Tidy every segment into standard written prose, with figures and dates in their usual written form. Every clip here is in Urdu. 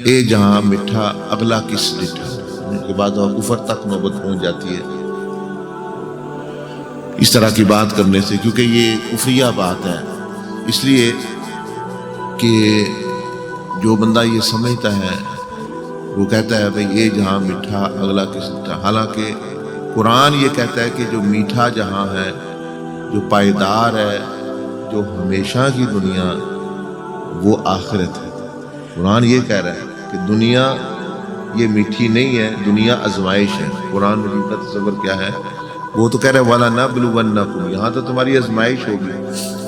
اے جہاں میٹھا اگلا کس ڈٹھا، ان کے بعد اور کفر تک نوبت پہنچ جاتی ہے اس طرح کی بات کرنے سے، کیونکہ یہ کفریہ بات ہے۔ اس لیے کہ جو بندہ یہ سمجھتا ہے وہ کہتا ہے بھئی یہ جہاں میٹھا اگلا کس ڈٹھا، حالانکہ قرآن یہ کہتا ہے کہ جو میٹھا جہاں ہے، جو پائیدار ہے، جو ہمیشہ کی دنیا، وہ آخرت ہے۔ قرآن یہ کہہ رہا ہے کہ دنیا یہ میٹھی نہیں ہے، دنیا آزمائش ہے۔ قرآن مجید کا تصور کیا ہے؟ وہ تو کہہ رہا ہے وَلَنَبْلُوَنَّكُمْ، یہاں تو تمہاری آزمائش ہوگی،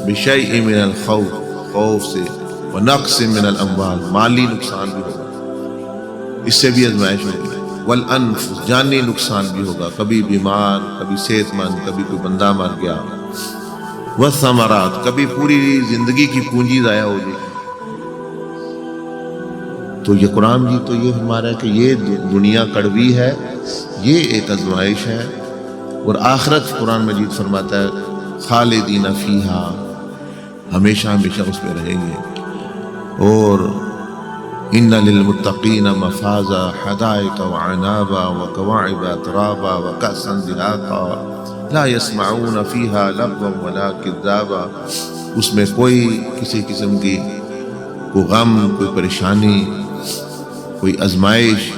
بِشَيْءٍ مِّنَ الْخَوْفِ، خوف سے، وَنَقْصٍ مِّنَ الْأَمْوَالِ، مالی نقصان بھی ہوگا، اس سے بھی آزمائش ہوگی، وَالْأَنفُسِ، جانی نقصان بھی ہوگا، کبھی بیمار، کبھی صحت مند، کبھی کوئی بندہ مر گیا، وَالثَّمَرَاتِ، کبھی پوری زندگی کی پونجی ضائع ہو جائے گی۔ تو یہ قرآن جی تو یہ فرما رہا ہے کہ یہ دنیا کڑوی ہے، یہ ایک آزمائش ہے، اور آخرت قرآن مجید فرماتا ہے خالدین فیہا، ہمیشہ ہمیشہ اس پہ رہیں گے۔ اور ان للمتقین مفازا حدائق وعنابا وکواعب اترابا وکأسا دہاقا لا یسمعون فیہا لغوا ولا کذابا، اس میں کوئی کسی قسم کی کوئی غم، کوئی پریشانی، کوئی آزمائش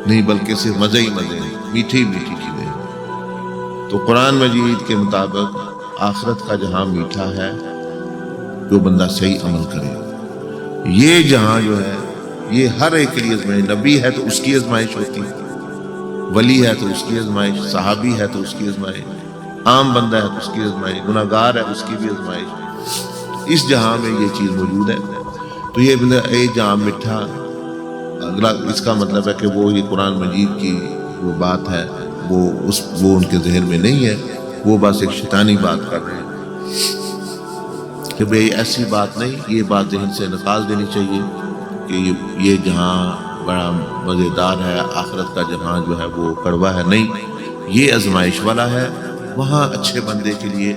نہیں، بلکہ صرف مزے ہی مزے ہیں، میٹھی میٹھی چیزیں۔ تو قرآن مجید کے مطابق آخرت کا جہاں میٹھا ہے، جو بندہ صحیح عمل کرے، یہ جہاں جو ہے یہ ہر ایک کے لیے آزمائش، نبی ہے تو اس کی آزمائش ہوتی ہے، ولی ہے تو اس کی آزمائش، صحابی ہے تو اس کی آزمائش، عام بندہ ہے تو اس کی آزمائش، گناہ گار ہے اس کی بھی آزمائش، اس جہاں میں یہ چیز موجود ہے۔ تو یہ اے جہاں میٹھا اگلا، اس کا مطلب ہے کہ وہ یہ قرآن مجید کی جو بات ہے وہ ان کے ذہن میں نہیں ہے، وہ بس ایک شیطانی بات کر رہے ہیں کہ بھئی ایسی بات نہیں، یہ بات ذہن سے نکال دینی چاہیے کہ یہ جہاں بڑا مزیدار ہے، آخرت کا جہاں جو ہے وہ کڑوا ہے، نہیں، یہ آزمائش والا ہے۔ وہاں اچھے بندے کے لیے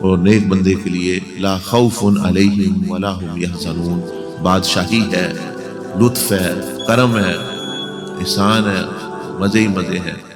اور نیک بندے کے لیے لا خوف علیہم ولا هم یحزنون، بادشاہی ہے، لطف ہے، کرم ہے، احسان ہے، مزے ہی مزے ہیں۔